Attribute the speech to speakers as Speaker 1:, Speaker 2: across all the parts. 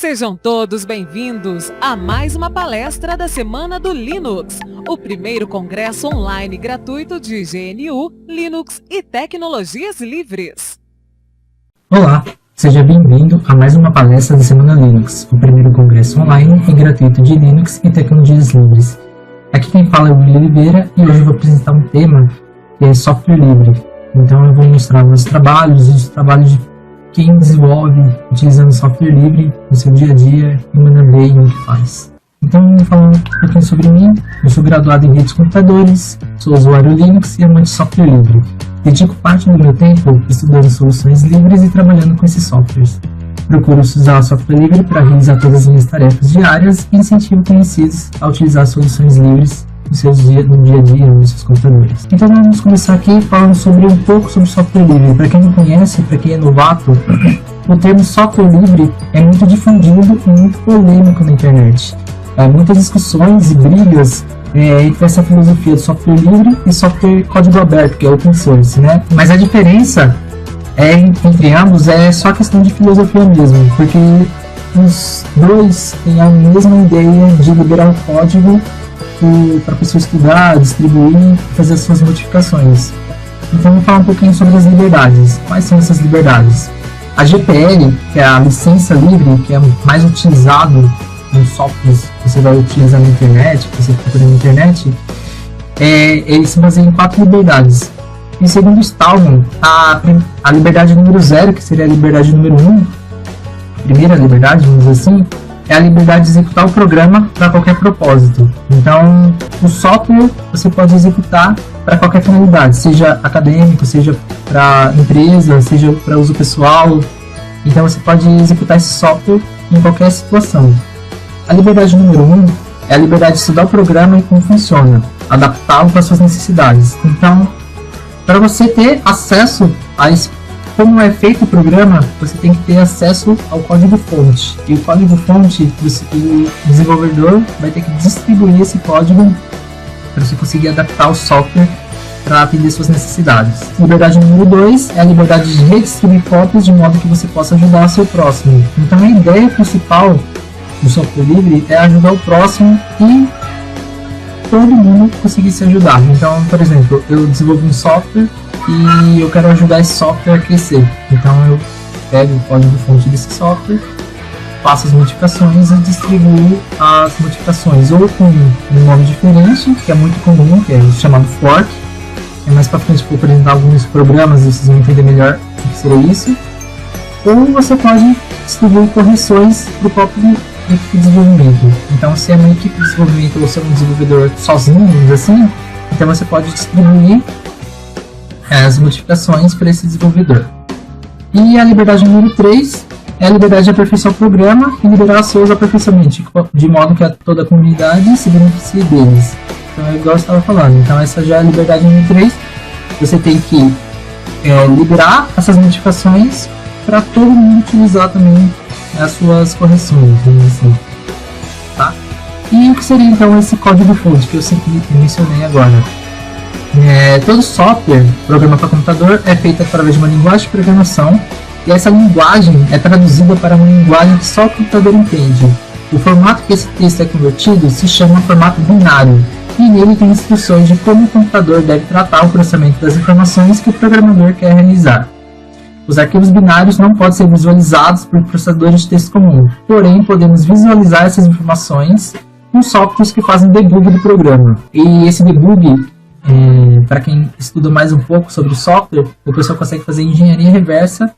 Speaker 1: Sejam todos bem-vindos a mais uma palestra da Semana do Linux, o primeiro congresso online gratuito de GNU, Linux e tecnologias livres.
Speaker 2: Olá, seja bem-vindo a mais uma palestra da Semana Linux, o primeiro congresso online e gratuito de Linux e tecnologias livres. Aqui quem fala é o William Oliveira e hoje eu vou apresentar um tema que é software livre. Então eu vou mostrar meus trabalhos, os trabalhos de quem desenvolve utilizando software livre no seu dia a dia e mandando bem no que faz. Então, falando um pouquinho sobre mim, eu sou graduado em redes de computadores, sou usuário Linux e amante de software livre. Dedico parte do meu tempo estudando soluções livres e trabalhando com esses softwares. Procuro usar software livre para realizar todas as minhas tarefas diárias e incentivo conhecidos a utilizar soluções livres no dia a dia nos seus computadores. Então vamos começar aqui falando sobre um pouco sobre software livre. Para quem não conhece, para quem é novato, o termo software livre é muito difundido e muito polêmico na internet. Há muitas discussões e brigas entre essa filosofia de software livre e software código aberto, que é open source, né? Mas a diferença entre ambos é só questão de filosofia mesmo, porque os dois têm a mesma ideia de liberar o código para a pessoa estudar, distribuir e fazer as suas modificações. Então vamos falar um pouquinho sobre as liberdades. Quais são essas liberdades? A GPL, que é a licença livre, que é mais utilizado nos softwares que você vai utilizar na internet, que você procura na internet, ele se baseia em 4 liberdades. E segundo Stallman, a liberdade número 0, que seria a liberdade número 1, primeira liberdade, vamos dizer assim, é a liberdade de executar o programa para qualquer propósito. Então, o software você pode executar para qualquer finalidade, seja acadêmico, seja para empresa, seja para uso pessoal. Então, você pode executar esse software em qualquer situação. A liberdade número 1 é a liberdade de estudar o programa e como funciona, adaptá-lo para suas necessidades. Então, para você ter acesso a como é feito o programa, você tem que ter acesso ao código-fonte. E o código-fonte, o desenvolvedor vai ter que distribuir esse código para você conseguir adaptar o software para atender suas necessidades. Liberdade número 2 é a liberdade de redistribuir cópias de modo que você possa ajudar o seu próximo. Então a ideia principal do software livre é ajudar o próximo e todo mundo conseguir se ajudar. Então, por exemplo, eu desenvolvo um software e eu quero ajudar esse software a crescer. Então eu pego o código-fonte desse software, faço as modificações e distribuo as modificações ou com um nome diferente, que é muito comum, que é chamado fork. Mais pra frente vou apresentar alguns programas e vocês vão entender melhor o que seria isso. Ou você pode distribuir correções para o próprio equipe de desenvolvimento. Então, se é uma equipe de desenvolvimento ou você é um desenvolvedor sozinho, assim, então você pode distribuir as modificações para esse desenvolvedor. E a liberdade número 3 é a liberdade de aperfeiçoar o programa e liberar os seus aperfeiçoamentos, de modo que toda a comunidade se beneficie deles. Então é igual eu estava falando. Então essa já é a liberdade número 3. Você tem que liberar essas modificações para todo mundo utilizar também as suas correções, assim, tá? E o que seria então esse código-fonte que eu sempre mencionei agora? Todo software, programa para computador, é feito através de uma linguagem de programação e essa linguagem é traduzida para uma linguagem que só o computador entende. O formato que esse texto é convertido se chama formato binário e nele tem instruções de como o computador deve tratar o processamento das informações que o programador quer realizar. Os arquivos binários não podem ser visualizados por processadores de texto comum, porém podemos visualizar essas informações com softwares que fazem debug do programa. E esse debug, para quem estuda mais um pouco sobre o software, o pessoal consegue fazer engenharia reversa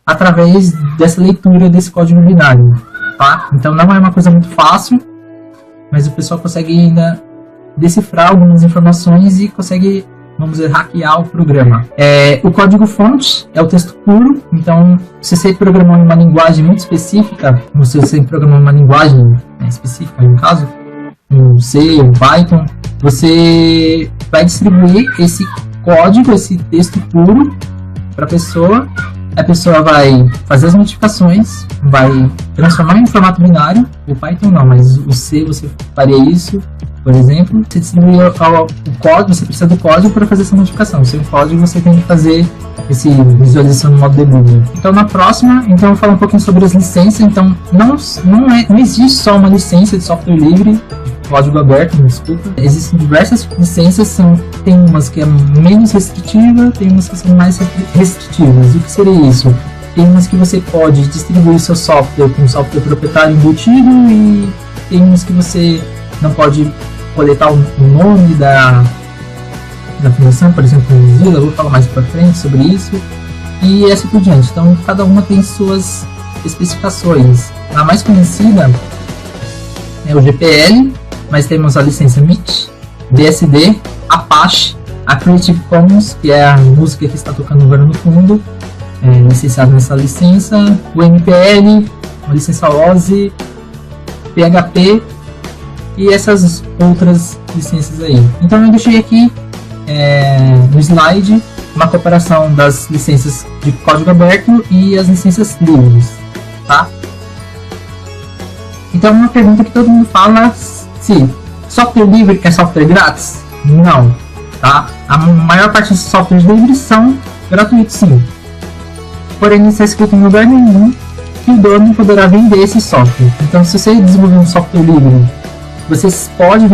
Speaker 2: através dessa leitura desse código binário, tá? Então não é uma coisa muito fácil, mas o pessoal consegue ainda decifrar algumas informações e consegue, vamos dizer, hackear o programa. O código-fonte é o texto puro, então se você programou em uma linguagem muito específica, se você programou em uma linguagem específica, no caso, um C, um Python, você vai distribuir esse código, esse texto puro para a pessoa vai fazer as modificações, vai transformar em formato binário, o Python não, mas o C você faria isso, por exemplo, você distribui o código, você precisa do código para fazer essa modificação. Sem o código você tem que fazer essa visualização no modo debugger. Então na próxima, eu vou falar um pouquinho sobre as licenças. Então não existe só uma licença de software livre, código aberto, desculpa. Existem diversas licenças, tem umas que é menos restritiva, tem umas que são mais restritivas. O que seria isso? Tem umas que você pode distribuir seu software com software proprietário embutido, e tem umas que você não pode coletar o nome da função, por exemplo, no Mozilla. Eu vou falar mais para frente sobre isso, e assim por diante. Então cada uma tem suas especificações. A mais conhecida é o GPL, mas temos a licença MIT, BSD, Apache, a Creative Commons, que é a música que está tocando agora no fundo, licenciado nessa licença, o MPL, a licença OSI, PHP e essas outras licenças aí. Então eu deixei aqui no slide uma comparação das licenças de código aberto e as licenças livres, tá? Então uma pergunta que todo mundo fala: se software livre é software grátis? Não, tá? A maior parte dos softwares livres são gratuitos, sim. Porém, não está escrito em lugar nenhum que o dono poderá vender esse software. Então, se você desenvolver um software livre, você pode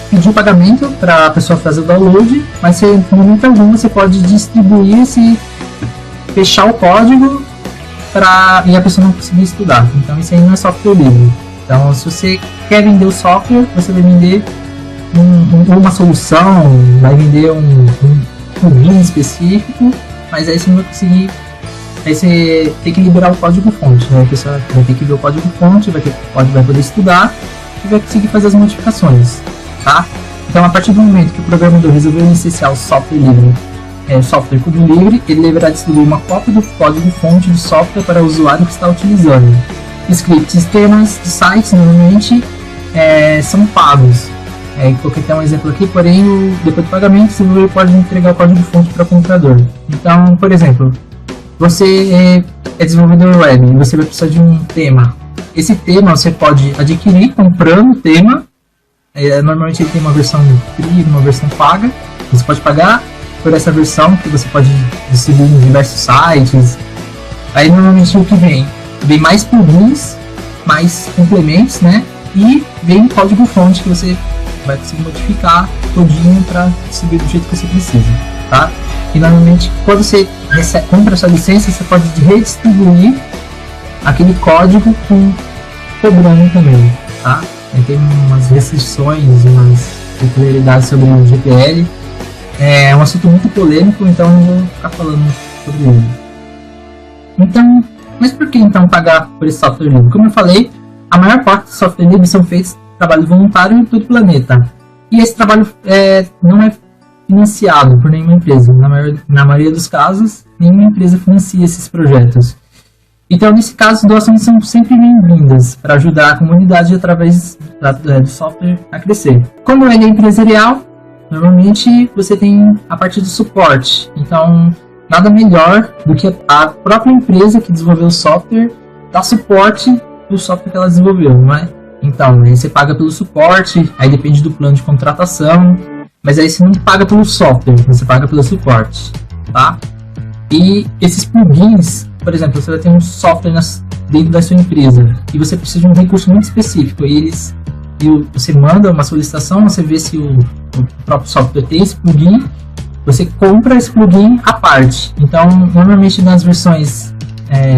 Speaker 2: pedir o pagamento para a pessoa fazer o download, mas em momento algum você pode distribuir fechar o código e a pessoa não conseguir estudar. Então, isso aí não é software livre. Então, se você quer vender o software, você vai vender uma solução, vai vender um plugin específico, mas aí você não vai conseguir. Aí você tem que liberar o código-fonte, né? A pessoa vai ter que ver o código-fonte, vai poder estudar e vai conseguir fazer as modificações, tá? Então, a partir do momento que o programador resolveu licenciar o software livre, software código livre, ele deverá distribuir uma cópia do código-fonte do software para o usuário que está utilizando. Scripts, temas de sites normalmente são pagos. Coloquei até um exemplo aqui, porém, depois do pagamento, o desenvolvedor pode entregar o código-fonte para o computador. Então, por exemplo, você é desenvolvedor web e você vai precisar de um tema. Esse tema você pode adquirir comprando o tema. Normalmente ele tem uma versão free e uma versão paga. Você pode pagar por essa versão, que você pode distribuir em diversos sites. Aí normalmente o que vem mais plugins, mais complementos, né? E vem código-fonte que você vai conseguir modificar todinho para distribuir do jeito que você precisa, tá? E normalmente quando você compra essa licença, você pode redistribuir aquele código cobrando também, tá? Aí tem umas restrições, umas peculiaridades sobre o GPL. É um assunto muito polêmico, então eu não vou ficar falando sobre ele. Então, mas por que então pagar por esse software livre? Como eu falei, a maior parte dos software livres são feitos trabalho voluntário em todo o planeta. E esse trabalho não é financiado por nenhuma empresa. Na maioria dos casos, nenhuma empresa financia esses projetos. Então, nesse caso, doações são sempre bem-vindas para ajudar a comunidade através do software a crescer. Como ele é empresarial, normalmente você tem a parte do suporte. Então, nada melhor do que a própria empresa que desenvolveu o software dar suporte do software que ela desenvolveu, não é? Então, aí você paga pelo suporte, aí depende do plano de contratação, mas aí você não paga pelo software, você paga pelo suporte, tá? E esses plugins, por exemplo, você vai ter um software dentro da sua empresa e você precisa de um recurso muito específico, e você manda uma solicitação, você vê se o próprio software tem esse plugin, você compra esse plugin à parte. Então, normalmente nas versões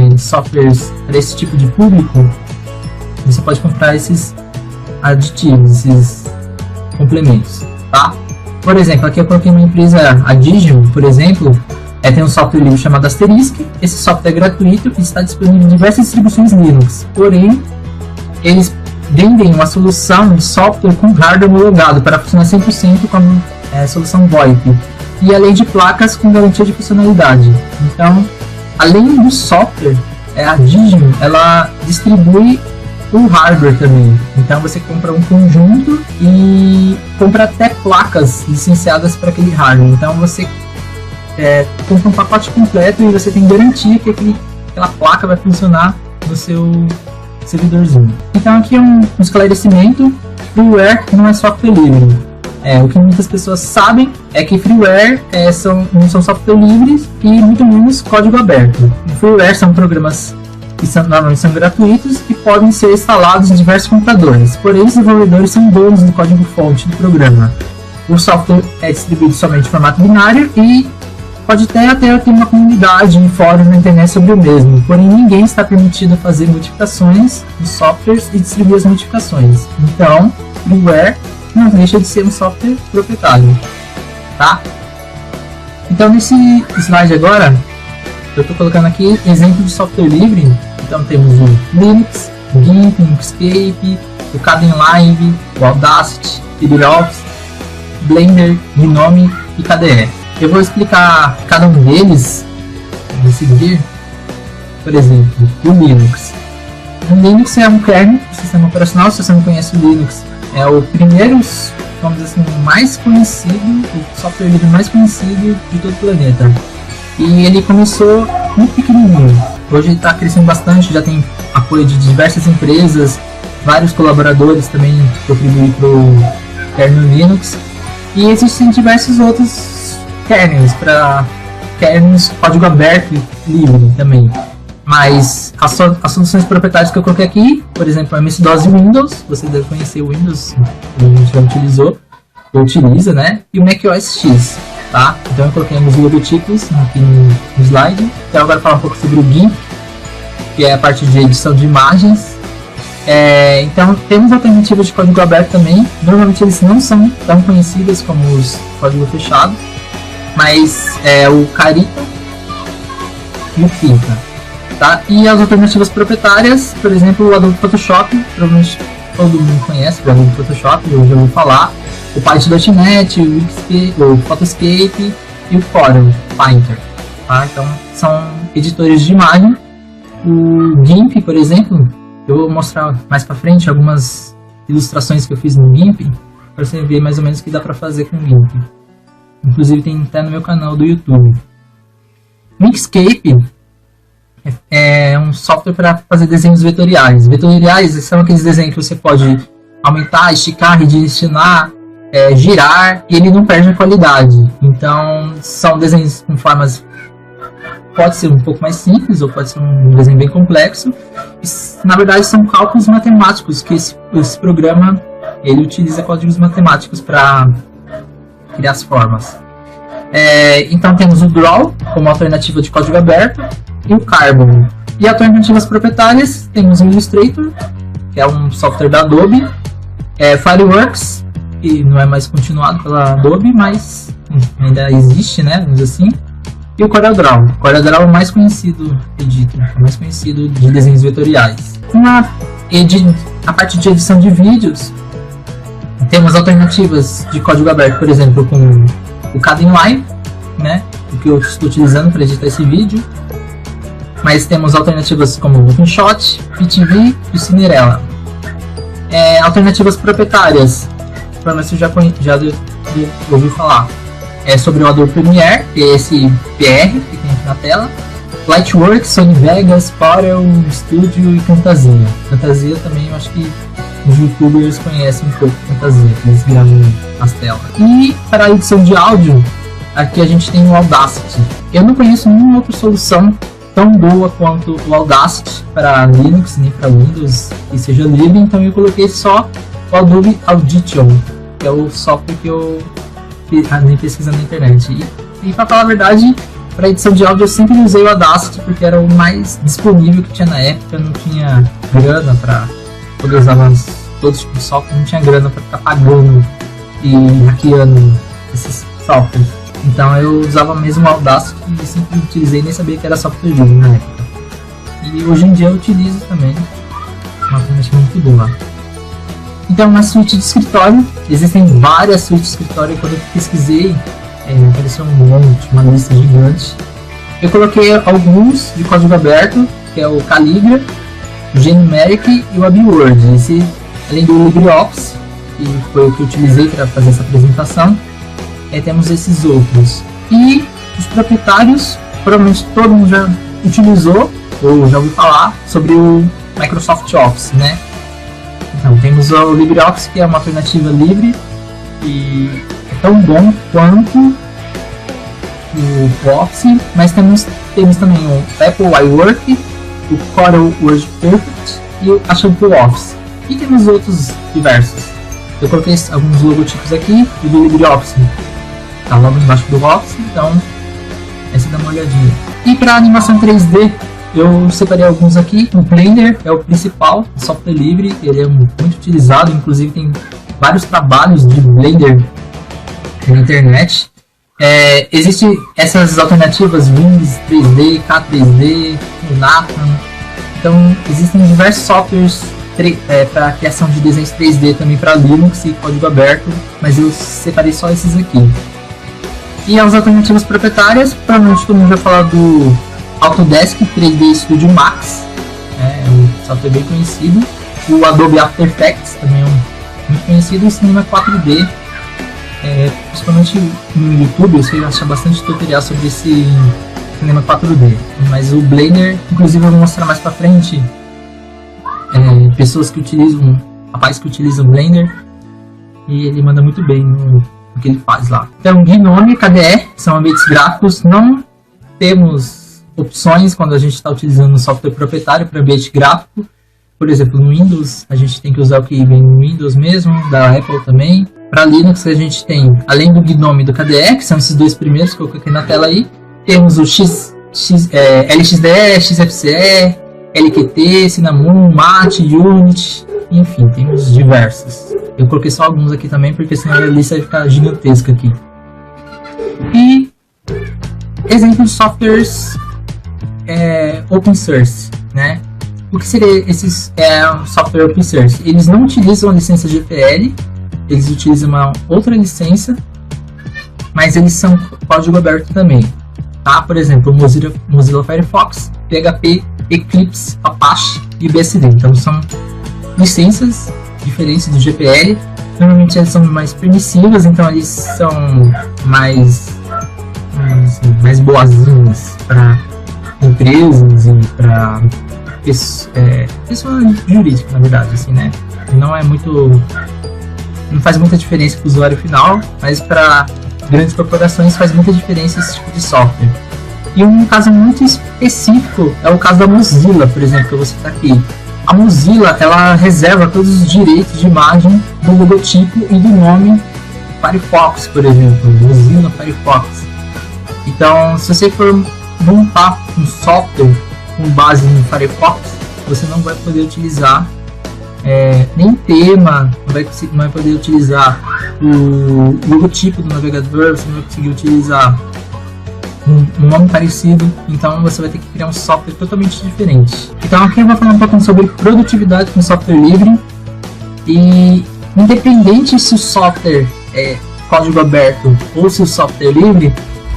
Speaker 2: de softwares para esse tipo de público, você pode comprar esses aditivos, esses complementos, tá? Por exemplo, aqui eu coloquei uma empresa, a Digio, por exemplo, tem um software livre chamado Asterisk. Esse software é gratuito e está disponível em diversas distribuições Linux. Porém, eles vendem uma solução de software com hardware homologado para funcionar 100% com a solução VoIP. E além de placas com garantia de funcionalidade. Então, além do software, a Digio, ela distribui o hardware também. Então você compra um conjunto e compra até placas licenciadas para aquele hardware. Então você compra um pacote completo e você tem garantia que aquela placa vai funcionar no seu servidorzinho. Então aqui é um esclarecimento freeware não é software livre. O que muitas pessoas sabem é que freeware não são software livres e muito menos código aberto. Freeware são programas que normalmente são gratuitos e podem ser instalados em diversos computadores, porém os desenvolvedores são donos do código-fonte do programa. O software é distribuído somente em formato binário e pode até ter uma comunidade em fóruns na internet sobre o mesmo, porém ninguém está permitido fazer modificações dos softwares e distribuir as modificações. Então, freeware não deixa de ser um software proprietário, tá? Então, nesse slide agora, eu estou colocando aqui exemplo de software livre. Então, temos o Linux, o GIMP, o Inkscape, o Kdenlive, o Audacity, LibreOffice, Blender, Gnome e KDE. Eu vou explicar cada um deles a seguir. Por exemplo, o Linux. O Linux é um kernel do sistema operacional. Se você não conhece o Linux, é o primeiro, vamos dizer assim, mais conhecido, o software livre mais conhecido de todo o planeta. E ele começou muito pequenininho. Hoje ele está crescendo bastante, já tem apoio de diversas empresas, vários colaboradores também contribuem para o kernel Linux. E existem diversos outros kernels, para kernels código aberto e livre também. Mas as soluções proprietárias que eu coloquei aqui, por exemplo, a MS-DOS e Windows, você deve conhecer o Windows, a gente já utilizou, ou utiliza, né? E o Mac OS X, tá? Então eu coloquei alguns logotipos aqui no slide. Então agora falar um pouco sobre o GIMP, que é a parte de edição de imagens. Então temos alternativas de código aberto também. Normalmente eles não são tão conhecidas como os código fechado, mas o Carita e o Pinta. Tá? E as alternativas proprietárias, por exemplo, o Adobe Photoshop, provavelmente todo mundo conhece o Adobe Photoshop, eu já vou falar, o Paint.net, o Photoscape e o Corel Painter. Tá? Então, são editores de imagem. O GIMP, por exemplo, eu vou mostrar mais para frente algumas ilustrações que eu fiz no GIMP, para você ver mais ou menos o que dá para fazer com o GIMP. Inclusive tem até no meu canal do YouTube. O Inkscape é um software para fazer desenhos vetoriais. Vetoriais são aqueles desenhos que você pode aumentar, esticar, redirecionar, girar, e ele não perde a qualidade. Então, são desenhos com formas, pode ser um pouco mais simples, ou pode ser um desenho bem complexo. E, na verdade, são cálculos matemáticos, que esse programa ele utiliza códigos matemáticos para criar as formas. Então, temos o Draw como alternativa de código aberto, e o Carbon. E alternativas proprietárias, temos o Illustrator, que é um software da Adobe, Fireworks, que não é mais continuado pela Adobe, mas ainda existe, né, vamos dizer assim, e o CorelDRAW. O CorelDRAW é o mais conhecido, mais conhecido de desenhos vetoriais. A parte de edição de vídeos, temos alternativas de código aberto, por exemplo, com o Kdenlive, né, o que eu estou utilizando para editar esse vídeo. Mas temos alternativas como o OpenShot, PTV e o Cinderella. Alternativas proprietárias, provavelmente você já ouviu falar. Sobre o Adobe Premiere, que é esse PR que tem aqui na tela. Lightworks, Sony Vegas, Corel Studio e Camtasia. Camtasia também eu acho que os youtubers conhecem um pouco Camtasia, que eles gravam as telas. E para a edição de áudio, aqui a gente tem o Audacity. Eu não conheço nenhuma outra solução tão boa quanto o Audacity para Linux, nem para Windows, que seja livre, então eu coloquei só o Adobe Audition, que é o software que eu andei pesquisando na internet. E para falar a verdade, para edição de áudio eu sempre usei o Audacity, porque era o mais disponível que tinha na época, eu não tinha grana para poder usar todos os tipos de software, não tinha grana para ficar pagando e hackeando esses softwares. Então eu usava mesmo o Audacity e sempre utilizei, nem sabia que era software livre na época. E hoje em dia eu utilizo também, uma ferramenta muito boa. Então na suíte de escritório, existem várias suítes de escritório. Quando eu pesquisei, apareceu um monte, uma lista gigante. Eu coloquei alguns de código aberto, que é o Calibra, o Generic e o AbiWord. Esse, além do LibreOffice, que foi o que eu utilizei para fazer essa apresentação. Temos esses outros. E os proprietários, provavelmente todo mundo já utilizou ou já ouviu falar sobre o Microsoft Office, né? Então, temos o LibreOffice, que é uma alternativa livre e é tão bom quanto o Office, mas temos também o Apple iWork, o Corel WordPerfect e a Shampoo Office. E temos outros diversos. Eu coloquei alguns logotipos aqui do LibreOffice. Tá logo embaixo do Office, então essa dá uma olhadinha. E para animação 3D, eu separei alguns aqui. O Blender é o principal, software livre, ele é muito utilizado, inclusive tem vários trabalhos de Blender na internet. Existem essas alternativas Wings 3D, K3D, Unatan. Então existem diversos softwares para criação de desenhos 3D também para Linux e código aberto, mas eu separei só esses aqui. E as alternativas proprietárias, provavelmente todo mundo vai falar do Autodesk 3D Studio Max, é um software bem conhecido. O Adobe After Effects também é muito conhecido. E o Cinema 4D, principalmente no YouTube, você vai achar bastante tutorial sobre esse Cinema 4D. Mas o Blender, inclusive eu vou mostrar mais pra frente, pessoas que utilizam, rapazes que utilizam Blender, e ele manda muito bem no que ele faz lá. Então, GNOME e KDE são ambientes gráficos. Não temos opções quando a gente está utilizando um software proprietário para ambiente gráfico. Por exemplo, no Windows a gente tem que usar o que vem no Windows mesmo, da Apple também. Para Linux a gente tem, além do GNOME e do KDE, que são esses dois primeiros que eu coloquei na tela aí, temos o LXDE, XFCE, LQT, Cinnamon, Mate, Unity, enfim, temos diversos. Eu coloquei só alguns aqui também, porque senão a lista vai ficar gigantesca aqui. E exemplos de softwares open source, né? O que seria esses software open source? Eles não utilizam a licença GPL, eles utilizam uma outra licença, mas eles são código aberto também, tá? Por exemplo, o Mozilla Firefox, PHP, Eclipse, Apache e BSD. Então são licenças diferentes do GPL. Normalmente elas são mais permissivas, então eles são mais boazinhas para empresas e para pessoa jurídica, na verdade, assim, né? Não faz muita diferença para o usuário final, mas para grandes corporações faz muita diferença esse tipo de software. E um caso muito específico é o caso da Mozilla, por exemplo, que eu vou citar aqui. A Mozilla, ela reserva todos os direitos de imagem do logotipo e do nome Firefox, por exemplo, Mozilla Firefox. Então, se você for montar um software com base no Firefox, você não vai poder utilizar nem tema, não vai poder utilizar o logotipo do navegador, você não vai conseguir utilizar um nome parecido, então você vai ter que criar um software totalmente diferente. Então aqui eu vou falar um pouco sobre produtividade com software livre, e independente se o software é código aberto ou se o software é livre,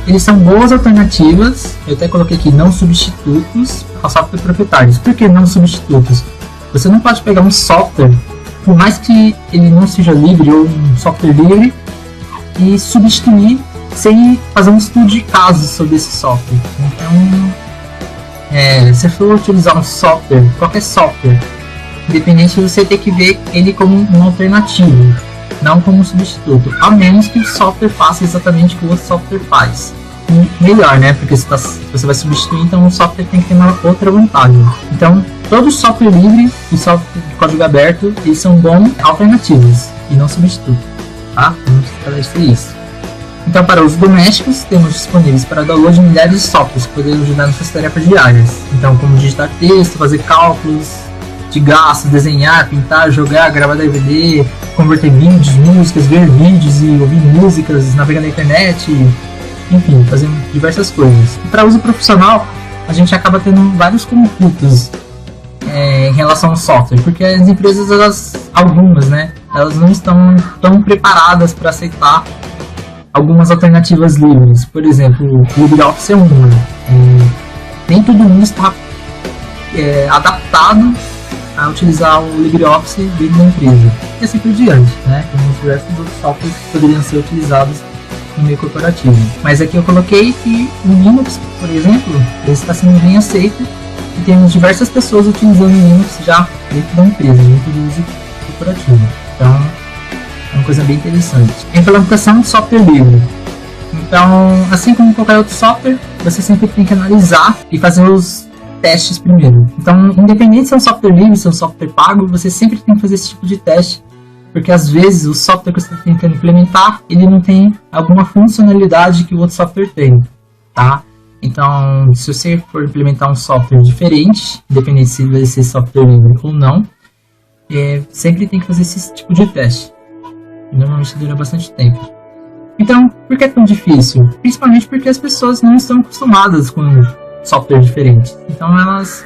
Speaker 2: eles são boas alternativas. Eu até coloquei aqui não substitutos ao software proprietários. Por que não substitutos? Você não pode pegar um software, por mais que ele não seja livre ou um software livre, e substituir sem fazer um estudo de caso sobre esse software. Então, se for utilizar um software, qualquer software, independente, você tem que ver ele como um alternativo, não como um substituto, a menos que o software faça exatamente o que o outro software faz. E melhor, né? Porque você vai substituir, então o software tem que ter uma outra vantagem. Então, todo software livre e software de código aberto, eles são bons alternativas e não substitutos, tá? Vamos esclarecer isso. Então, para usos domésticos, temos disponíveis para download milhares de softwares que podem ajudar nas suas tarefas diárias. Então, como digitar texto, fazer cálculos de gastos, desenhar, pintar, jogar, gravar DVD, converter vídeos, músicas, ver vídeos e ouvir músicas, navegar na internet, enfim, fazer diversas coisas. E para uso profissional, a gente acaba tendo vários conflitos em relação ao software, porque as empresas, algumas, né, elas não estão tão preparadas para aceitar algumas alternativas livres. Por exemplo, o LibreOffice é uma. Nem todo mundo está adaptado a utilizar o LibreOffice dentro da empresa. E assim por diante, né? Como os diversos outros softwares que poderiam ser utilizados no meio corporativo. Mas aqui eu coloquei que o Linux, por exemplo, ele está sendo bem aceito e temos diversas pessoas utilizando o Linux já dentro da empresa, dentro do uso corporativo. Então, é uma coisa bem interessante. A implementação de software livre. Então, assim como qualquer outro software, você sempre tem que analisar e fazer os testes primeiro. Então, independente se é um software livre, se é um software pago, você sempre tem que fazer esse tipo de teste, porque às vezes o software que você está tentando implementar, ele não tem alguma funcionalidade que o outro software tem, tá? Então, se você for implementar um software diferente, independente se vai ser software livre ou não, sempre tem que fazer esse tipo de teste. Normalmente dura bastante tempo. Então, por que é tão difícil? Principalmente porque as pessoas não estão acostumadas com software diferente. Então elas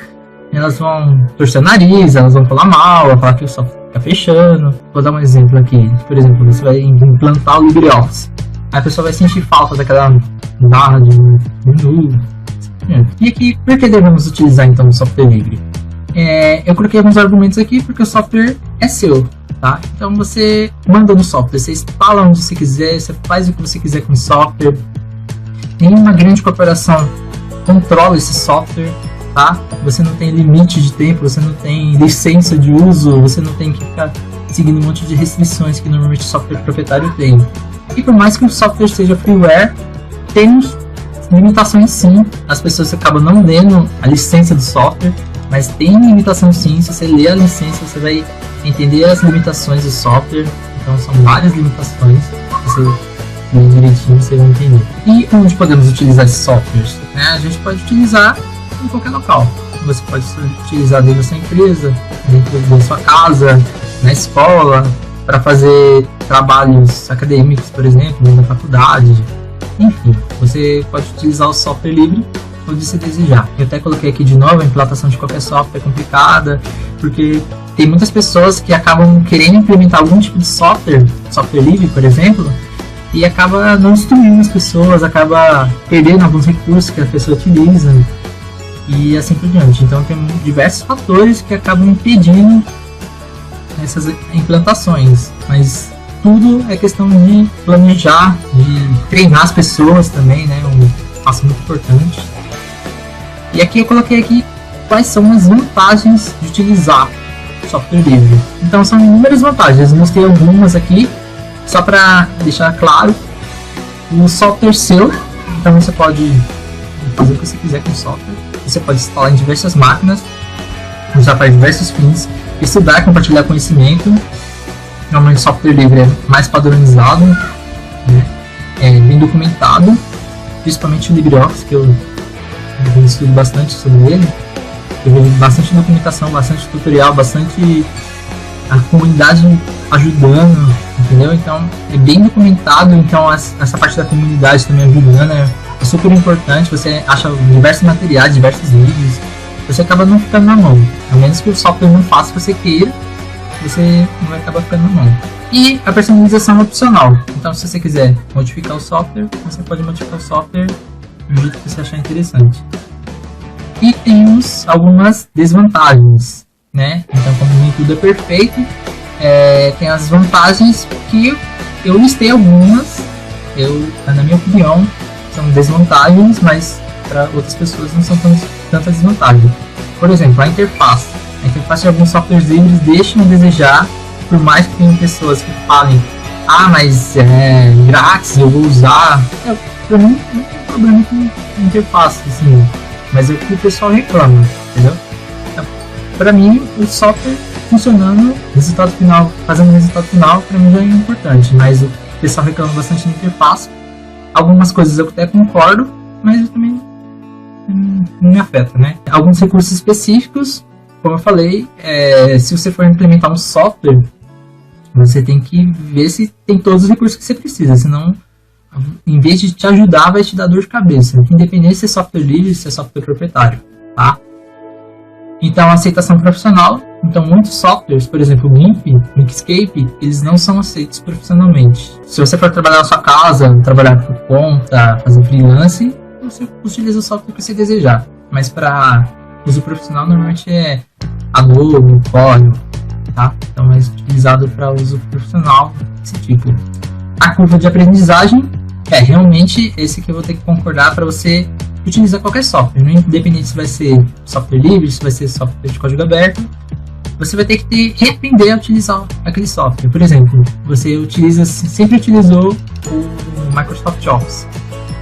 Speaker 2: vão torcer o nariz, elas vão falar mal, vão falar que o software está fechando. Vou dar um exemplo aqui. Por exemplo, você vai implantar o LibreOffice. Aí a pessoa vai sentir falta daquela barra de menu. E aqui, por que devemos utilizar então o software livre? Eu coloquei alguns argumentos aqui porque o software é seu. Tá? Então você manda no software, você instala onde você quiser, você faz o que você quiser com o software. Nenhuma grande corporação controla esse software, tá? Você não tem limite de tempo, você não tem licença de uso, você não tem que ficar seguindo um monte de restrições que normalmente o software proprietário tem. E por mais que o software seja freeware, temos limitações sim. As pessoas acabam não lendo a licença do software, mas tem limitação sim. Se você ler a licença, você vai entender as limitações do software. Então são várias limitações. Você ler direitinho, você vai entender. E onde podemos utilizar esses softwares? A gente pode utilizar em qualquer local. Você pode utilizar dentro da sua empresa, dentro da sua casa, na escola, para fazer trabalhos acadêmicos, por exemplo, na faculdade. Enfim, você pode utilizar o software livre onde você desejar. Eu até coloquei aqui de novo, a implantação de qualquer software é complicada, porque tem muitas pessoas que acabam querendo implementar algum tipo de software livre, por exemplo, e acaba não instruindo as pessoas, acaba perdendo alguns recursos que a pessoa utiliza e assim por diante. Então tem diversos fatores que acabam impedindo essas implantações, mas tudo é questão de planejar, de treinar as pessoas também, né? Um passo muito importante. E aqui eu coloquei aqui quais são as vantagens de utilizar software livre. Então são inúmeras vantagens, eu mostrei algumas aqui só para deixar claro. O software seu, então você pode fazer o que você quiser com o software. Você pode instalar em diversas máquinas, usar para diversos fins, estudar, compartilhar conhecimento. Normalmente o software livre é mais padronizado, né? É bem documentado, principalmente o LibreOffice, que eu estudo bastante sobre ele. Eu vejo bastante documentação, bastante tutorial, bastante a comunidade ajudando, entendeu? Então é bem documentado, então essa parte da comunidade também ajudando é super importante. Você acha diversos materiais, diversos vídeos, você acaba não ficando na mão, a menos que o software não faça o que você queira, você não vai acabar ficando na mão. E a personalização é opcional, então se você quiser modificar o software, você pode modificar o software do jeito que você achar interessante. E temos algumas desvantagens, né? Então, como nem tudo é perfeito, tem as vantagens que eu listei algumas, na minha opinião, são desvantagens, mas para outras pessoas não são tanta desvantagem. Por exemplo, a interface. A interface de alguns softwares livres deixa a desejar, por mais que tenham pessoas que falem, mas é grátis, eu vou usar. Para mim não tem problema com a interface, assim, mas é o que o pessoal reclama, entendeu? Então, para mim, o software funcionando, resultado final, fazendo o resultado final, para mim já é importante, mas o pessoal reclama bastante da interface. Algumas coisas eu até concordo, mas eu também não me afeta, né? Alguns recursos específicos, como eu falei, se você for implementar um software, você tem que ver se tem todos os recursos que você precisa, senão, em vez de te ajudar, vai te dar dor de cabeça, independente se é software livre, se é software proprietário, tá? Então, aceitação profissional. Então, muitos softwares, por exemplo, o GIMP, o Inkscape, eles não são aceitos profissionalmente. Se você for trabalhar na sua casa, trabalhar por conta, fazer freelance, você utiliza o software que você desejar. Mas para uso profissional, normalmente é Adobe, Corel, tá? Então, é mais utilizado para uso profissional, desse tipo. A curva de aprendizagem realmente esse que eu vou ter que concordar para você utilizar qualquer software, independente se vai ser software livre, se vai ser software de código aberto, você vai ter que reaprender a utilizar aquele software. Por exemplo, você sempre utilizou o Microsoft Office,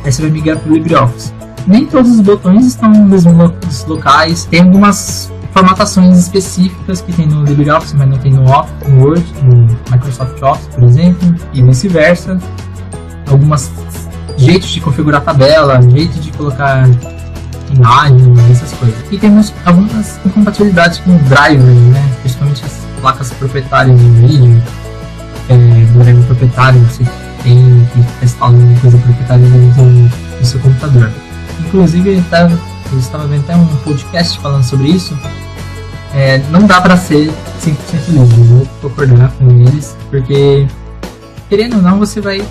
Speaker 2: aí você vai migrar para o LibreOffice. Nem todos os botões estão nos mesmos locais, tem algumas formatações específicas que tem no LibreOffice, mas não tem no Word, no Microsoft Office, por exemplo, e vice-versa. Algumas jeitos de configurar tabela, jeito de colocar imagens, essas coisas. E temos algumas incompatibilidades com drivers, né? Principalmente as placas proprietárias de vídeo, driver proprietário, você tem que testar alguma coisa proprietária no seu computador. Inclusive, eu estava vendo até um podcast falando sobre isso. Não dá para ser 100% livre, vou concordar com eles, porque querendo ou não, você vai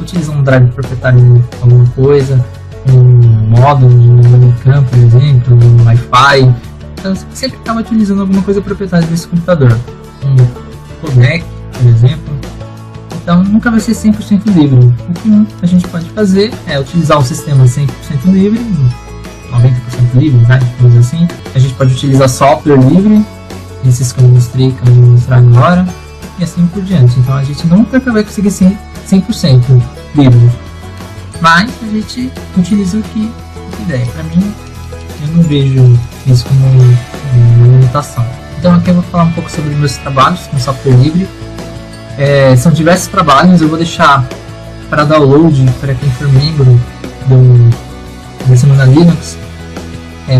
Speaker 2: utilizar um drive proprietário em alguma coisa, um módulo de webcam, por exemplo, um Wi-Fi. Então, você sempre estava utilizando alguma coisa proprietária desse computador, um codec, por exemplo. Então, nunca vai ser 100% livre. O que a gente pode fazer é utilizar o sistema 100% livre, 90% livre, né? Digamos assim. A gente pode utilizar software livre, esses que eu mostrei, que eu vou mostrar agora, e assim por diante. Então, a gente nunca vai conseguir ser 100% livre, mas a gente utiliza o que der. Para mim, eu não vejo isso como uma limitação. Então, aqui eu vou falar um pouco sobre meus trabalhos com software livre. São diversos trabalhos, eu vou deixar para download para quem for membro da Semana Linux,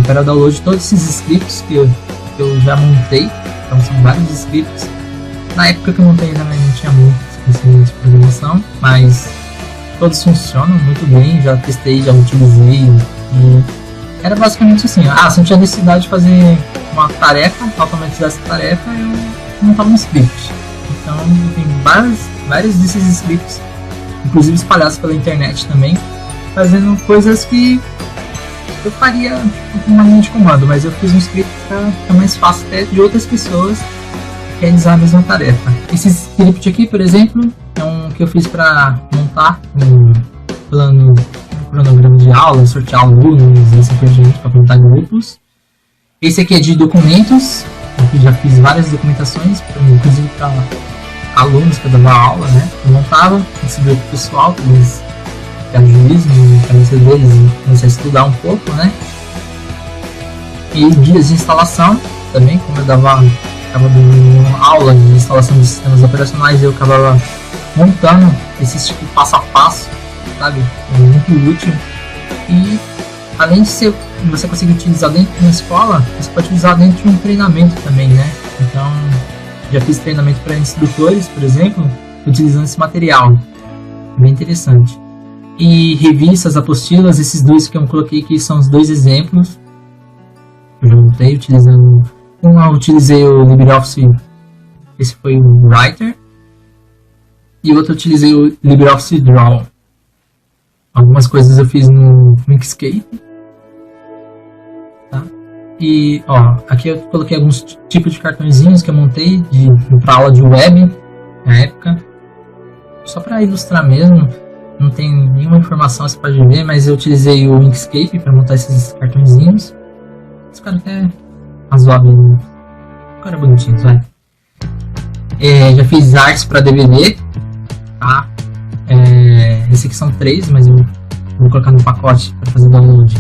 Speaker 2: para download todos esses scripts que eu já montei. Então são vários scripts. Na época que eu montei ainda não tinha muito conhecimento de programação, mas todos funcionam muito bem, já testei, já utilizei. E era basicamente assim, se eu tinha necessidade de fazer uma tarefa, automatizar essa tarefa, eu montava um script. Então tem vários desses scripts, inclusive espalhados pela internet também, fazendo coisas que eu faria com uma linha de comando, mas eu fiz um script para ficar mais fácil até de outras pessoas realizar a mesma tarefa. Esse script aqui, por exemplo, é um que eu fiz para montar um cronograma de aula, sortear alunos e assim por diante, para montar grupos. Esse aqui é de documentos, eu já fiz várias documentações, inclusive para alunos que eu dava aula, né? Eu montava esse grupo pessoal, para eles ficarem juízes na cabeça deles e começar a estudar um pouco, né? E guias de instalação também, como eu estava dando aula de instalação de sistemas operacionais, eu acabava montando esse tipo de passo a passo, sabe? É muito útil. E além de você conseguir utilizar dentro de uma escola, você pode usar dentro de um treinamento também, né? Então, já fiz treinamento para instrutores, por exemplo, utilizando esse material. Bem interessante. E revistas, apostilas, esses dois que eu coloquei aqui são os dois exemplos. Eu já montei utilizando... eu utilizei o LibreOffice, esse foi o Writer. E o outro eu utilizei o LibreOffice Draw. Algumas coisas eu fiz no Inkscape. Tá? E aqui eu coloquei alguns tipos de cartõezinhos que eu montei para aula de web na época. Só para ilustrar mesmo, não tem nenhuma informação, você pode ver, mas eu utilizei o Inkscape para montar esses cartõezinhos. Esse cara até razoável, cara bonitinho, vai. Já fiz artes para DVD, tá? Esse aqui são 3, mas eu vou colocar no pacote para fazer download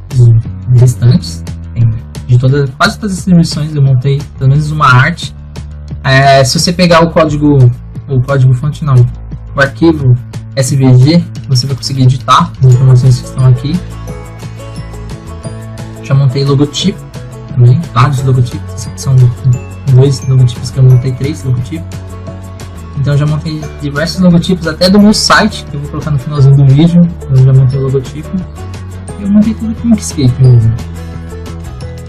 Speaker 2: dos restantes. Quase todas as distribuições eu montei pelo menos uma arte. Se você pegar o código fonte não, o arquivo SVG, você vai conseguir editar as informações que estão aqui. Já montei logotipo também, vários logotipos, são 2 logotipos que eu montei, 3 logotipos. Então eu já montei diversos logotipos, até do meu site, que eu vou colocar no finalzinho do vídeo. Eu já montei o logotipo. E eu montei tudo com Inkscape mesmo.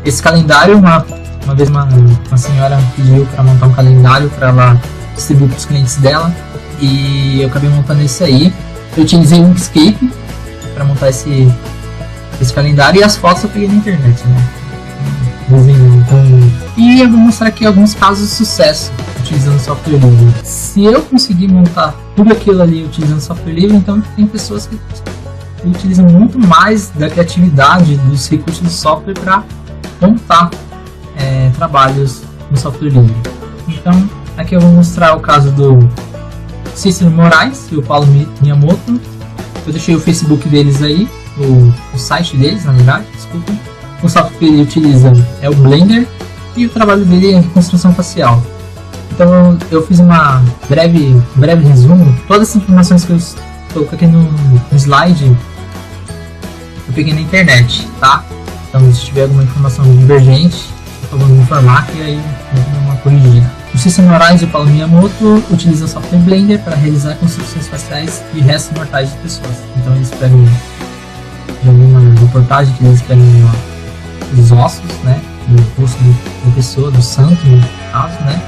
Speaker 2: Esse calendário, uma vez uma senhora pediu para montar um calendário para ela distribuir para os clientes dela. E eu acabei montando esse aí. Eu utilizei o Inkscape para montar esse calendário, e as fotos eu peguei na internet, né? E eu vou mostrar aqui alguns casos de sucesso utilizando software livre. Se eu conseguir montar tudo aquilo ali utilizando software livre, então tem pessoas que utilizam muito mais da criatividade, dos recursos do software para montar trabalhos no software livre. Então, aqui eu vou mostrar o caso do Cícero Moraes e o Paulo Miyamoto. Eu deixei o Facebook deles aí, o site deles, na verdade, desculpa. O software que ele utiliza é o Blender e o trabalho dele é reconstrução facial. Então eu fiz uma breve resumo. Todas as informações que eu coloquei aqui no slide eu peguei na internet, tá? Então se tiver alguma informação divergente, por favor me informar que aí eu vou dar uma corrigida. O Cícero Moraes e o Paulo Miyamoto utilizam o software Blender para realizar construções faciais de restos mortais de pessoas. Então eles pegam, já vi uma reportagem que eles pegam os ossos, né, do rosto da pessoa, do santo no caso, né,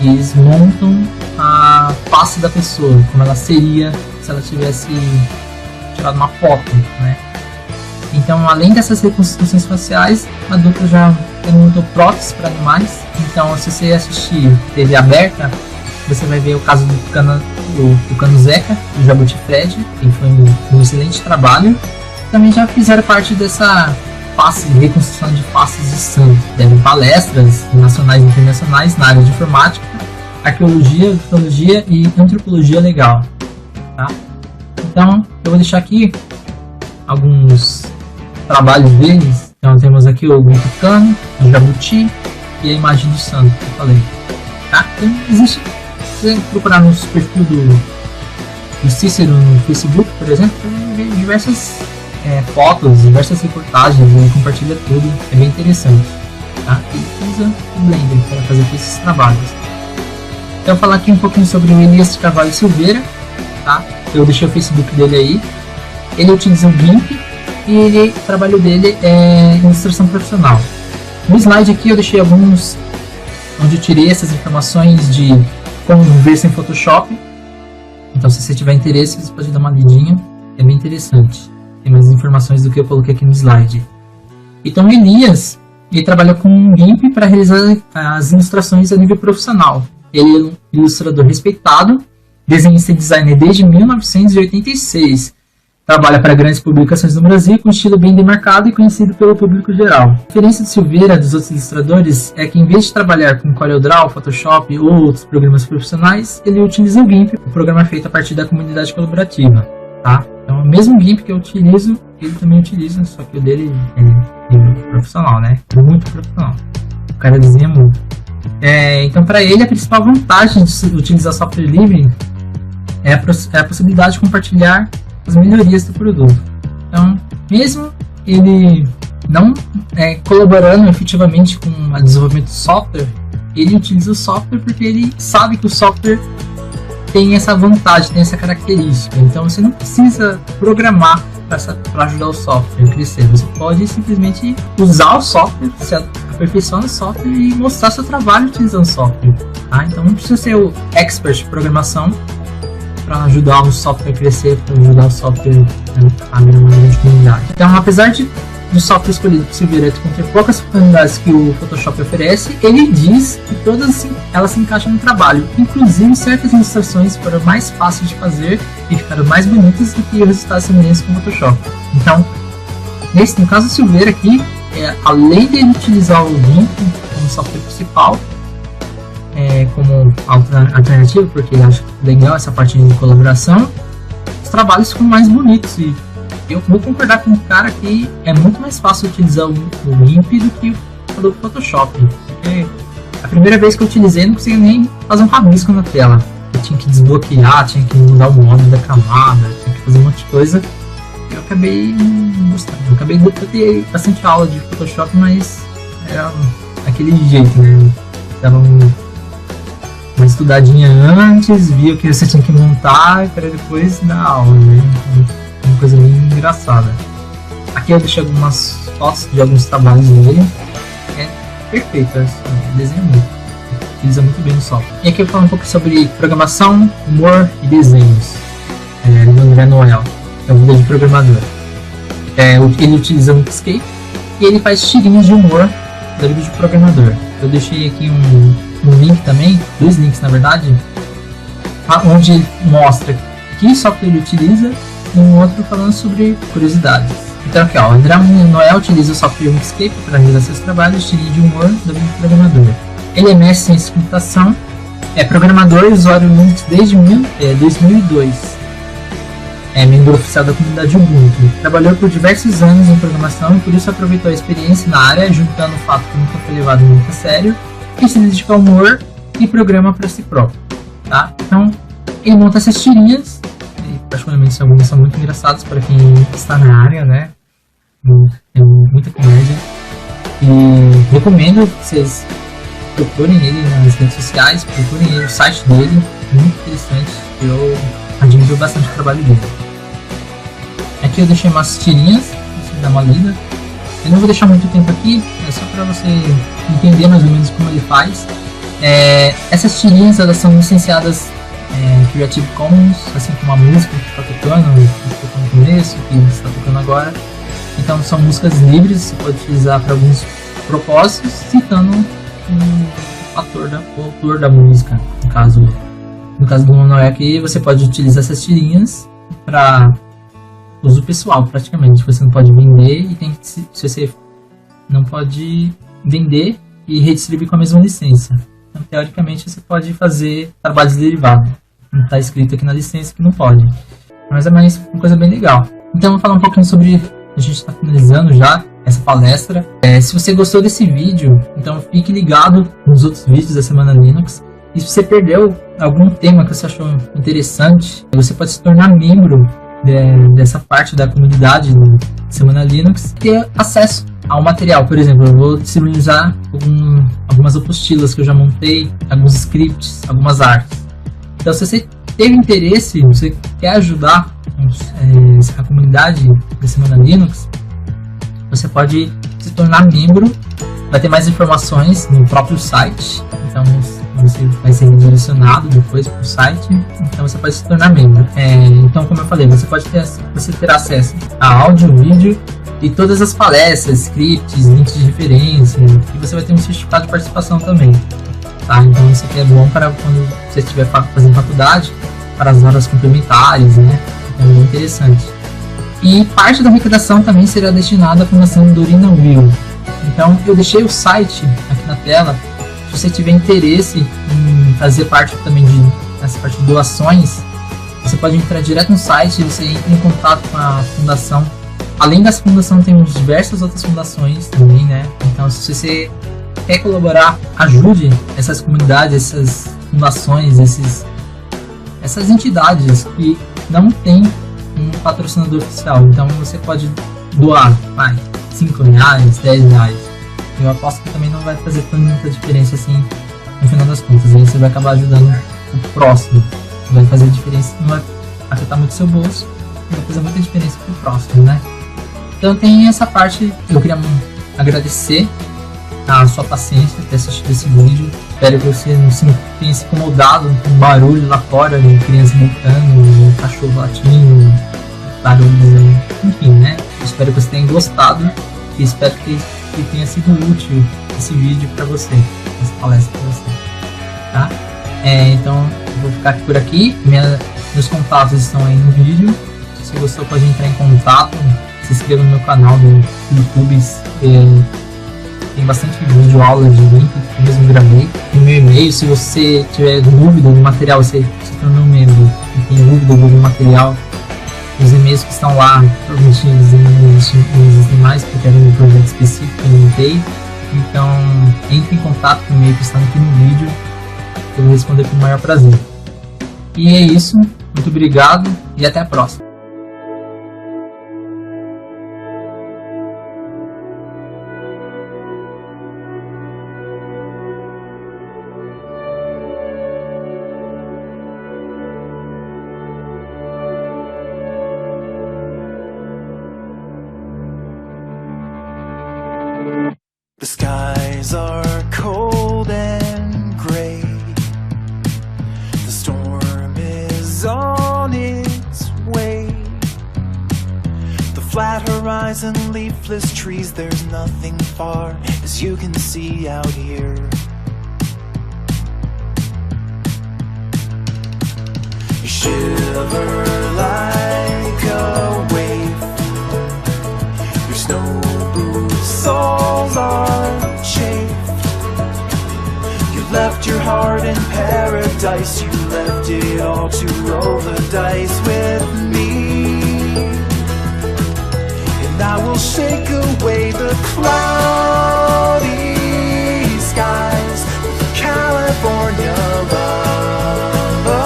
Speaker 2: e eles montam a face da pessoa, como ela seria se ela tivesse tirado uma foto, né. Então, além dessas reconstruções faciais, a dupla já montou próteses para animais. Então, se você assistir TV aberta, você vai ver o caso do Tucano Zeca, do Jabuti Fred, que foi um excelente trabalho. Também já fizeram parte dessa reconstrução de faces de santo. Deram palestras nacionais e internacionais na área de informática, arqueologia, mitologia e antropologia legal. Tá? Então, eu vou deixar aqui alguns trabalhos deles. Então temos aqui o Tucano, o Jabuti e a imagem do santo que eu falei. Tá? Então existe, se você procurar no perfil do Cícero no Facebook, por exemplo, você vê diversas fotos, diversas reportagens, ele compartilha tudo, é bem interessante. Tá? Ele usa o Blender para fazer esses trabalhos. Então eu vou falar aqui um pouquinho sobre o Elias de Carvalho Silveira. Tá? Eu deixei o Facebook dele aí. Ele utiliza o GIMP e o trabalho dele é ilustração profissional. No slide aqui eu deixei alguns onde eu tirei essas informações de como ver sem Photoshop. Então se você tiver interesse, você pode dar uma lidinha, é bem interessante. Tem mais informações do que eu coloquei aqui no slide. Então o Elias, ele trabalha com um GIMP para realizar as ilustrações a nível profissional. Ele é um ilustrador respeitado, desenhista e designer desde 1986. Trabalha para grandes publicações no Brasil com estilo bem demarcado e conhecido pelo público geral. A diferença de Silveira dos outros ilustradores é que, em vez de trabalhar com CorelDRAW, Photoshop ou outros programas profissionais, ele utiliza o GIMP, o programa feito a partir da comunidade colaborativa. Tá? Então, o mesmo GIMP que eu utilizo, ele também utiliza, só que o dele é muito profissional, né? Muito profissional. O cara desenha muito. Então, para ele, a principal vantagem de utilizar software livre é a possibilidade de compartilhar as melhorias do produto. Então, mesmo ele não colaborando efetivamente com o desenvolvimento do software, ele utiliza o software porque ele sabe que o software tem essa vantagem, tem essa característica. Então, você não precisa programar para ajudar o software a crescer. Você pode simplesmente usar o software, se aperfeiçoar no software e mostrar seu trabalho utilizando o software. Tá? Então, não precisa ser o expert de programação para ajudar o software a crescer, para ajudar o software a virar uma grande comunidade. Então, apesar do software escolhido por Silveira conter poucas funcionalidades que o Photoshop oferece, ele diz que todas elas se encaixam no trabalho. Inclusive, certas ilustrações foram mais fáceis de fazer e ficaram mais bonitas do que os resultados semelhantes com o Photoshop. Então, no caso do Silveira aqui, além de ele utilizar o GIMP como software principal, como alternativa, porque ele acha legal essa parte de colaboração, os trabalhos ficam mais bonitos. E eu vou concordar com o cara que é muito mais fácil utilizar o GIMP do que o Photoshop. Porque a primeira vez que eu utilizei, não conseguia nem fazer um rabisco na tela. Eu tinha que desbloquear, tinha que mudar o modo da camada, tinha que fazer um monte de coisa. Eu acabei não gostando. Eu ter bastante aula de Photoshop, mas era aquele jeito, né? Dava uma estudadinha antes, via o que você tinha que montar para depois dar aula, né? Uma coisa bem engraçada. Aqui eu deixei algumas fotos de alguns trabalhos dele. É perfeito, desenha muito, utiliza muito bem o software. E aqui eu falo um pouco sobre programação, humor e desenhos. Do André Noel, é um vídeo de programador. Ele utiliza o Inkscape e ele faz tirinhas de humor da vida de programador. Eu deixei aqui um link também, 2 links na verdade, onde ele mostra que software ele utiliza e um outro falando sobre curiosidades. Então aqui, o André Noel utiliza o software Inkscape para realizar seus trabalhos, tirinha de humor da vida do programador. Ele é mestre em ciência de computação, é programador e usuário Linux desde 2002. É membro oficial da comunidade Ubuntu. Trabalhou por diversos anos em programação e por isso aproveitou a experiência na área, juntando o fato que nunca foi levado muito a sério, e se dedica ao humor e programa para si próprio. Tá? Então, ele monta essas tirinhas, e particularmente algumas são muito engraçadas para quem está na área, né? Tem muita comédia. E recomendo que vocês procurem ele nas redes sociais, procurem ele, o site dele, muito interessante. Eu admiro bastante o trabalho dele. Aqui eu deixei umas tirinhas, pra você dar uma lida. Eu não vou deixar muito tempo aqui, é só para você entender mais ou menos como ele faz. Essas tirinhas, elas são licenciadas Creative Commons, assim como a música que está tocando, que tocou no começo, que está tocando agora. Então são músicas livres, você pode utilizar para alguns propósitos, citando o autor da música. No caso do Noé aqui, você pode utilizar essas tirinhas para uso pessoal, praticamente. Você não pode vender e se você não pode vender e redistribuir com a mesma licença. Então, teoricamente, você pode fazer trabalhos derivados. Não está escrito aqui na licença que não pode. Mas é mais uma coisa bem legal. Então, eu vou falar um pouquinho sobre... A gente está finalizando já essa palestra. Se você gostou desse vídeo, então fique ligado nos outros vídeos da Semana Linux. E se você perdeu algum tema que você achou interessante, você pode se tornar membro dessa parte da comunidade da Semana Linux e ter acesso ao material. Por exemplo, eu vou disponibilizar algumas apostilas que eu já montei, alguns scripts, algumas artes. Então, se você teve interesse, você quer ajudar a comunidade da Semana Linux, você pode se tornar membro. Vai ter mais informações no próprio site. Então, você vai ser redirecionado depois para o site, então você pode se tornar membro. Então, como eu falei, você terá acesso a áudio, vídeo e todas as palestras, scripts, links de referência, e você vai ter um certificado de participação também. Tá? Então, isso aqui é bom para quando você estiver fazendo faculdade, para as horas complementares, né? Então, é bem interessante. E parte da arrecadação também será destinada à fundação Dorina Will. Então, eu deixei o site aqui na tela. Se você tiver interesse em fazer parte também dessa parte de doações, você pode entrar direto no site e você entra em contato com a fundação. Além dessa fundação, temos diversas outras fundações também, né? Então, se você quer colaborar, ajude essas comunidades, essas fundações, essas entidades que não têm um patrocinador oficial. Então, você pode doar, R$5, R$10. Eu aposto que também não vai fazer tanta diferença assim no final das contas. Aí você vai acabar ajudando o próximo. Vai fazer diferença, não vai afetar muito seu bolso, vai fazer muita diferença pro próximo, né? Então tem essa parte. Eu queria agradecer a sua paciência ter assistido esse vídeo. Espero que você não tenha se incomodado com o barulho lá fora de crianças gritando, cachorro latindo, barulhos aí, enfim, né? Eu espero que você tenha gostado e espero que tenha sido útil esse vídeo para você, essa palestra para você, tá? Então eu vou ficar por aqui. Meus contatos estão aí no vídeo. Se você gostou, pode entrar em contato, se inscreva no meu canal do YouTube. Tem bastante vídeo, aula de link que eu mesmo gravei. No meu e-mail, se você tiver dúvida do material, você se tornou membro e tem dúvida de algum material, os e-mails que estão lá, provavelmente eles não existem mais, porque era um projeto específico que eu montei. Então, entre em contato com o e-mail que está aqui no vídeo, eu vou responder com o maior prazer. E é isso, muito obrigado e até a próxima.
Speaker 3: The skies are cold and gray. The storm is on its way. The flat horizon, leafless trees, there's nothing far as you can see out here. You shiver like a wave. Your snow boots soles are chafed. heart in paradise. You left it all to roll the dice with me. And I will shake away the cloudy skies with California lullaby.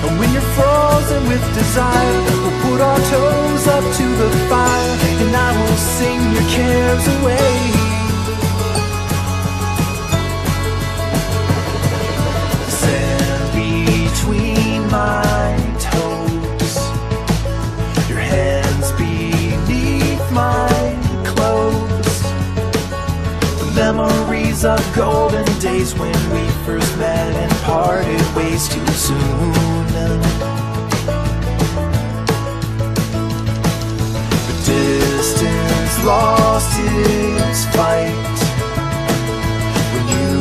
Speaker 3: And when you're frozen with desire, we'll put our toes up to the fire, and I will sing your cares away. Sand between my toes, your hands beneath my clothes. The memories of golden days when we first met and parted ways too soon. The distance lost its fight when you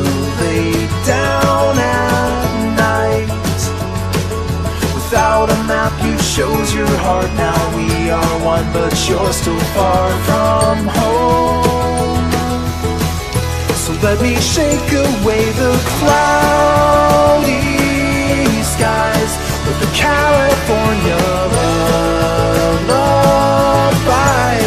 Speaker 3: lay down at night. Without a map you chose your heart. Now we are one, but you're still far from home. So let me shake away the cloudy skies with the California lullaby.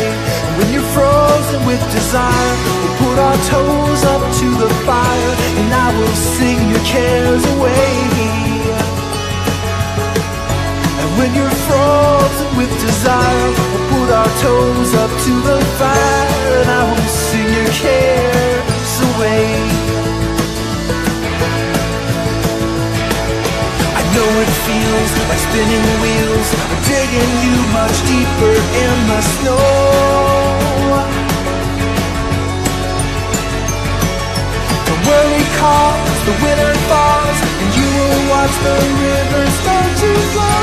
Speaker 3: And when you're frozen with desire, we'll put our toes up to the fire, and I will sing your cares away. And when you're frozen with desire, we'll put our toes up to the fire, and I will sing your cares away. I know it feels like spinning wheels are digging you much deeper in the snow. Don't worry, 'cause the winter falls, and you will watch the river start to flow.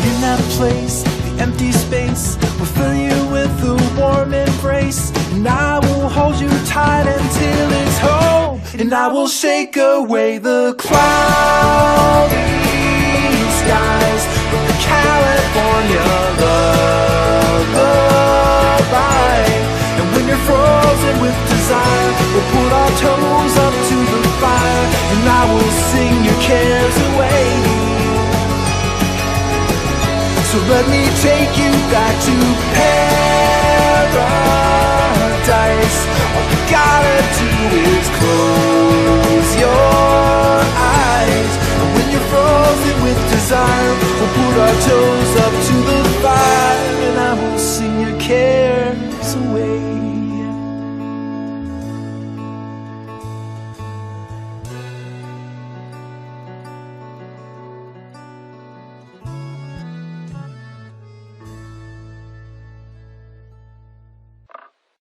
Speaker 3: In that place, the empty space will fill you with a warm embrace, and I will hold you tight until it's home. And I will shake away the cloudy skies with the California lullaby. And when you're frozen with desire, we'll put our toes up to the fire, and I will sing your cares away. So let me take you back to paradise. All you gotta do is close your eyes. And when you're frozen with desire, we'll put our toes up to the